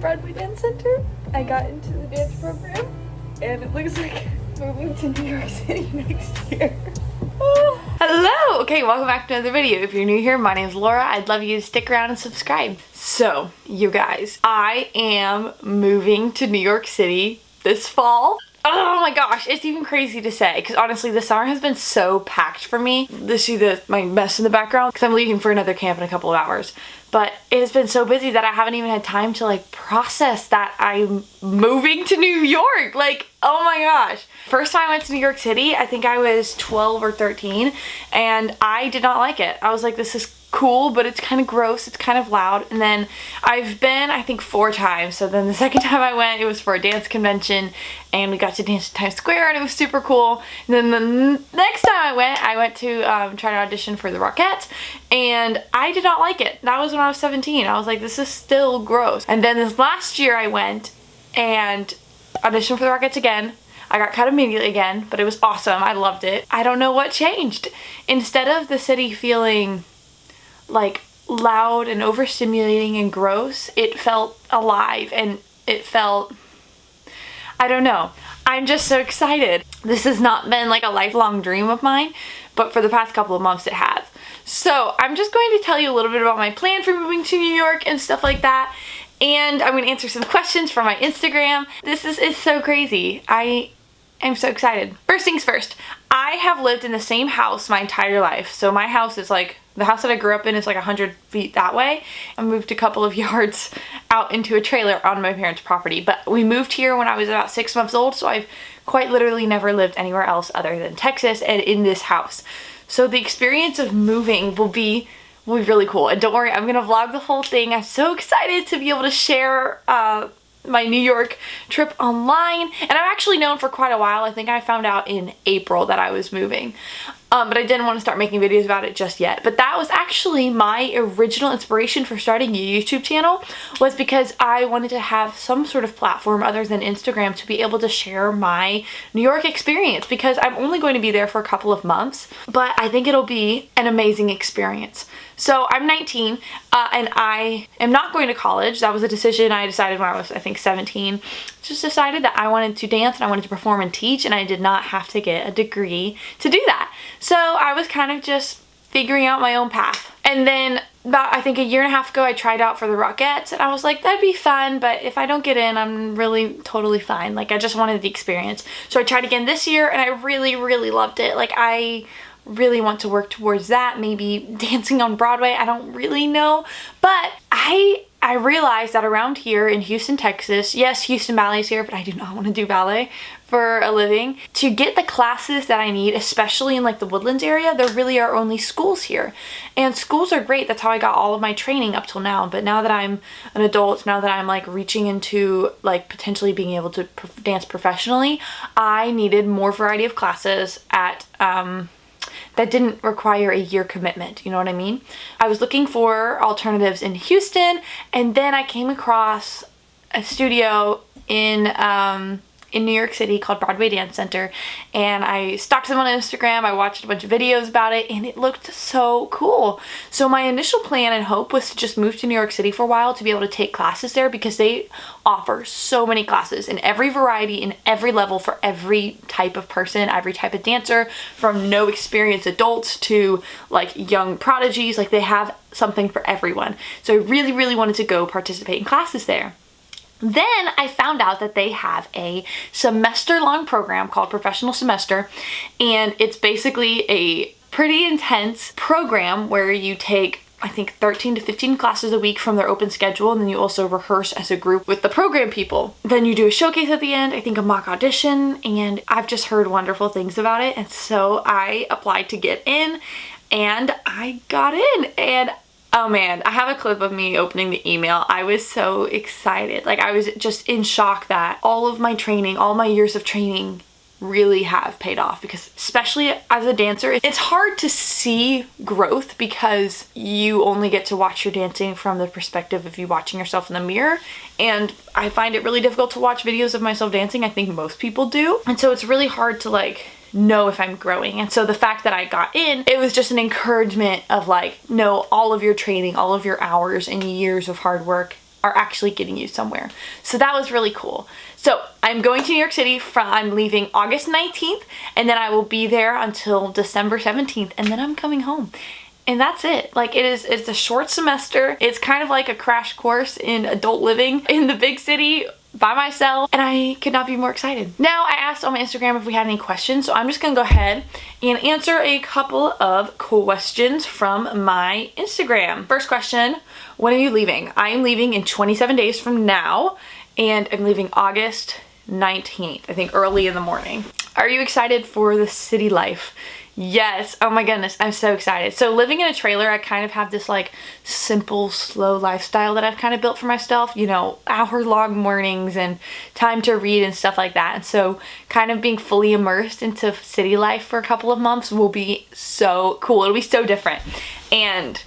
Broadway Dance Center. I got into the dance program and it looks like moving to New York City next year. Hello! Okay, welcome back to another video. If you're new here, my name is Laura. I'd love you to stick around and subscribe. So, you guys, I am moving to New York City this fall. Oh my gosh, it's even crazy to say because honestly the summer has been so packed for me. See my mess in the background because I'm leaving for another camp in a couple of hours. But it has been so busy that I haven't even had time to like process that I'm moving to New York. Like, oh my gosh. First time I went to New York City, I think I was 12 or 13 and I did not like it. I was like, this is cool, but it's kind of gross, it's kind of loud. And then I've been, I think 4 times. So then the second time I went, it was for a dance convention and we got to dance in Times Square and it was super cool. And then the next time I went to try to audition for the Rockettes and I did not like it. That was when I was 17. I was like, this is still gross. And then this last year I went and auditioned for the Rockettes again. I got cut immediately again, but it was awesome. I loved it. I don't know what changed. Instead of the city feeling like loud and overstimulating and gross, it felt alive and it felt, I don't know. I'm just so excited. This has not been like a lifelong dream of mine, but for the past couple of months it has. So I'm just going to tell you a little bit about my plan for moving to New York and stuff like that. And I'm going to answer some questions from my Instagram. This is so crazy. I am so excited. First things first, I have lived in the same house my entire life. So my house is like, the house that I grew up in is like 100 feet that way. I moved a couple of yards out into a trailer on my parents' property. But we moved here when I was about 6 months old. So I've quite literally never lived anywhere else other than Texas and in this house. So the experience of moving will be really cool. And don't worry, I'm gonna vlog the whole thing. I'm so excited to be able to share my New York trip online. And I've actually known for quite a while. I think I found out in April that I was moving. But I didn't want to start making videos about it just yet. But that was actually my original inspiration for starting a YouTube channel, was because I wanted to have some sort of platform other than Instagram to be able to share my New York experience, because I'm only going to be there for a couple of months, but I think it'll be an amazing experience. So I'm 19 and I am not going to college. That was a decision I decided when I was, I think, 17. Just decided that I wanted to dance and I wanted to perform and teach, and I did not have to get a degree to do that. So I was kind of just figuring out my own path. And then about, I think, a year and a half ago, I tried out for the Rockettes and I was like, that'd be fun, but if I don't get in, I'm really totally fine. Like, I just wanted the experience. So I tried again this year and I really, really loved it. Like, I really want to work towards that, maybe dancing on Broadway, I don't really know. But I realized that around here in Houston, Texas, yes, Houston Ballet is here, but I do not want to do ballet for a living. To get the classes that I need, especially in like the Woodlands area, there really are only schools here. And schools are great. That's how I got all of my training up till now. But now that I'm an adult, now that I'm like reaching into like potentially being able to dance professionally, I needed more variety of classes at that didn't require a year commitment, you know what I mean? I was looking for alternatives in Houston, and then I came across a studio in New York City called Broadway Dance Center, and I stalked them on Instagram. I watched a bunch of videos about it and it looked so cool. So my initial plan and hope was to just move to New York City for a while to be able to take classes there, because they offer so many classes in every variety, in every level, for every type of person, every type of dancer, from no experienced adults to like young prodigies. Like, they have something for everyone. So I really, really wanted to go participate in classes there. Then I found out that they have a semester-long program called Professional Semester, and it's basically a pretty intense program where you take, I think, 13 to 15 classes a week from their open schedule, and then you also rehearse as a group with the program people. Then you do a showcase at the end, I think a mock audition, and I've just heard wonderful things about it, and so I applied to get in, and I got in, and oh man, I have a clip of me opening the email. I was so excited. Like, I was just in shock that all of my training, all my years of training really have paid off, because especially as a dancer, it's hard to see growth because you only get to watch your dancing from the perspective of you watching yourself in the mirror. And I find it really difficult to watch videos of myself dancing. I think most people do. And so it's really hard to like know if I'm growing. And so the fact that I got in, it was just an encouragement of like, no, all of your training, all of your hours and years of hard work are actually getting you somewhere. So that was really cool. So I'm going to New York City I'm leaving August 19th, and then I will be there until December 17th, and then I'm coming home. And that's it. Like, it's a short semester. It's kind of like a crash course in adult living in the big city by myself, and I could not be more excited. Now, I asked on my Instagram if we had any questions, so I'm just gonna go ahead and answer a couple of questions from my Instagram. First question, when are you leaving? I am leaving in 27 days from now, and I'm leaving August 19th, I think early in the morning. Are you excited for the city life? Yes. Oh my goodness, I'm so excited. So living in a trailer, I kind of have this like simple, slow lifestyle that I've kind of built for myself, you know, hour-long mornings and time to read and stuff like that. And so kind of being fully immersed into city life for a couple of months will be so cool. It'll be so different. And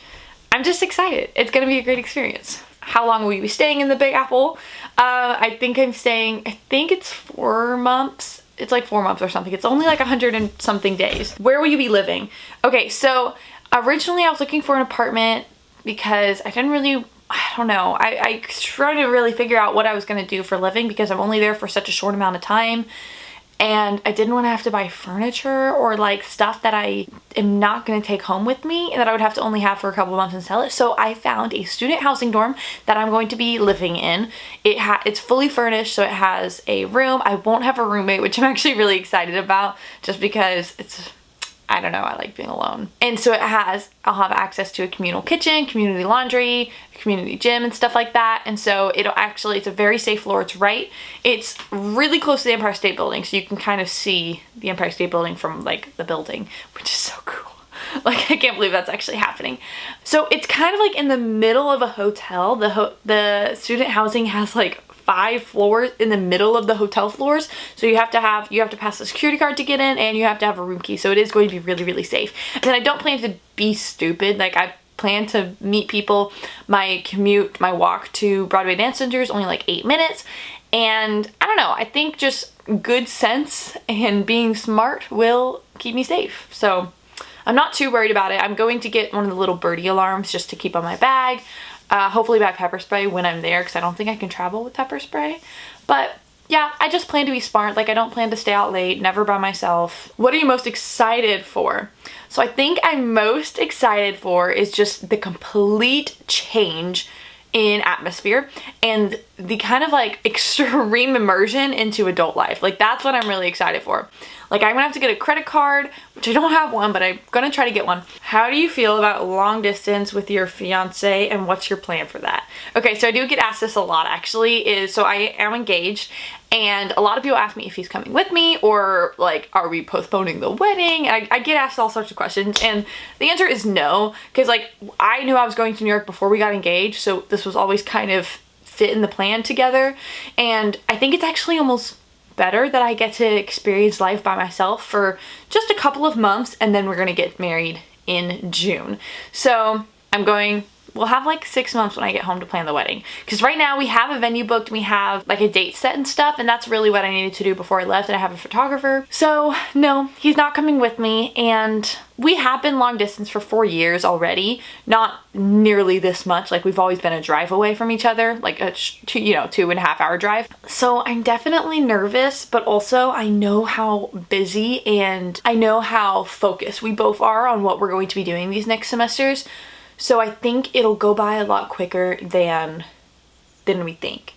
I'm just excited. It's going to be a great experience. How long will you be staying in the Big Apple? I think it's 4 months. It's like 4 months or something. It's only like 100 and something days. Where will you be living? Okay, so originally I was looking for an apartment because I don't know. I tried to really figure out what I was gonna do for a living because I'm only there for such a short amount of time. And I didn't want to have to buy furniture or like stuff that I am not going to take home with me and that I would have to only have for a couple of months and sell it. So I found a student housing dorm that I'm going to be living in. It's fully furnished, so it has a room. I won't have a roommate, which I'm actually really excited about just because I don't know, I like being alone. And so I'll have access to a communal kitchen, community laundry, community gym and stuff like that. And so it's a very safe floor. It's really close to the Empire State Building, so you can kind of see the Empire State Building from like the building, which is so cool. Like, I can't believe that's actually happening. So it's kind of like in the middle of a hotel. The student housing has like 5 floors in the middle of the hotel floors, so you have to pass a security card to get in, and you have to have a room key, so it is going to be really, really safe. And then I don't plan to be stupid. Like, I plan to meet people. My walk to Broadway Dance Center is only like 8 minutes, and I don't know, I think just good sense and being smart will keep me safe. So I'm not too worried about it. I'm going to get one of the little birdie alarms just to keep on my bag. Hopefully buy pepper spray when I'm there, because I don't think I can travel with pepper spray. But yeah, I just plan to be smart. Like, I don't plan to stay out late, never by myself. What are you most excited for? So I think I'm most excited for is just the complete change in atmosphere and the kind of like extreme immersion into adult life. Like, that's what I'm really excited for. Like, I'm gonna have to get a credit card, which I don't have one, but I'm gonna try to get one. How do you feel about long distance with your fiance, and what's your plan for that? Okay, so I do get asked this a lot actually, so I am engaged, and a lot of people ask me if he's coming with me, or like, are we postponing the wedding? I get asked all sorts of questions, and the answer is no, because like, I knew I was going to New York before we got engaged, so this was always kind of fit in the plan together, and I think it's actually almost better that I get to experience life by myself for just a couple of months, and then we're gonna get married in June. So we'll have like 6 months when I get home to plan the wedding, because right now we have a venue booked, we have like a date set and stuff, and that's really what I needed to do before I left, and I have a photographer. So no, he's not coming with me, and we have been long distance for 4 years already, not nearly this much. Like, we've always been a drive away from each other, like a 2.5 hour drive. So I'm definitely nervous, but also I know how busy and I know how focused we both are on what we're going to be doing these next semesters. So I think it'll go by a lot quicker than we think.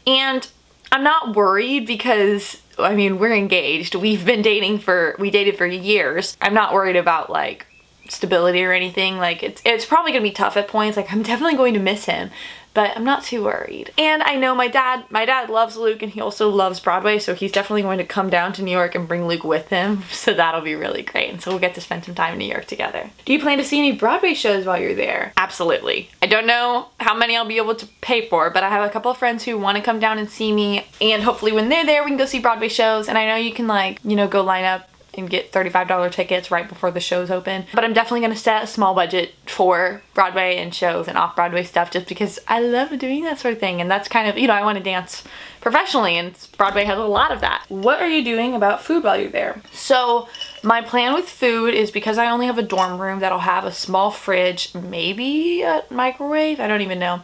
And I'm not worried because, I mean, we're engaged. We dated for years. I'm not worried about like stability or anything. Like, it's probably gonna be tough at points. Like, I'm definitely going to miss him, but I'm not too worried. And I know my dad loves Luke, and he also loves Broadway, so he's definitely going to come down to New York and bring Luke with him. So that'll be really great. And so we'll get to spend some time in New York together. Do you plan to see any Broadway shows while you're there? Absolutely. I don't know how many I'll be able to pay for, but I have a couple of friends who want to come down and see me, and hopefully when they're there we can go see Broadway shows. And I know you can like, go line up and get $35 tickets right before the shows open. But I'm definitely gonna set a small budget for Broadway and shows and off-Broadway stuff, just because I love doing that sort of thing. And that's kind of, I want to dance professionally, and Broadway has a lot of that. What are you doing about food while you're there? So my plan with food is, because I only have a dorm room that'll have a small fridge, maybe a microwave, I don't even know.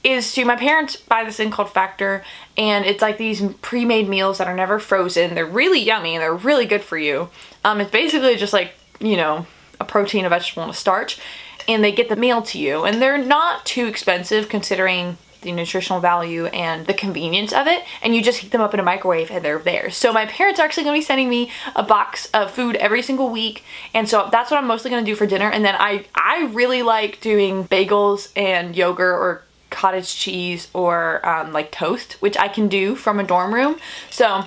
is my parents buy this thing called Factor, and it's like these pre-made meals that are never frozen. They're really yummy and they're really good for you. It's basically just like, you know, a protein, a vegetable, and a starch, and they get the meal to you, and they're not too expensive considering the nutritional value and the convenience of it, and you just heat them up in a microwave and they're there. So my parents are actually going to be sending me a box of food every single week, and so that's what I'm mostly going to do for dinner. And then I really like doing bagels and yogurt or cottage cheese or like toast, which I can do from a dorm room. So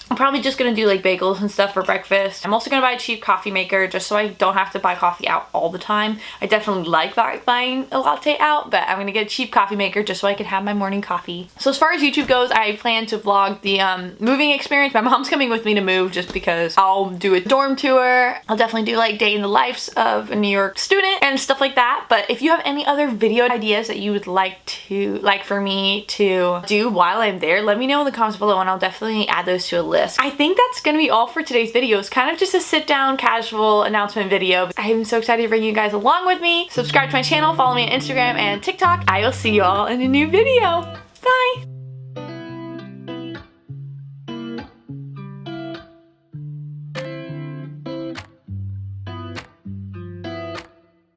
I'm probably just gonna do like bagels and stuff for breakfast. I'm also gonna buy a cheap coffee maker just so I don't have to buy coffee out all the time. I definitely like buying a latte out, but I'm gonna get a cheap coffee maker just so I can have my morning coffee. So as far as YouTube goes, I plan to vlog the moving experience. My mom's coming with me to move just because I'll do a dorm tour. I'll definitely do like day in the lives of a New York student and stuff like that. But if you have any other video ideas that you would like for me to do while I'm there, let me know in the comments below and I'll definitely add those to a list. I think that's gonna be all for today's video. It's kind of just a sit down casual announcement video. I'm so excited to bring you guys along with me. Subscribe to my channel, follow me on Instagram and TikTok. I will see you all in a new video. Bye!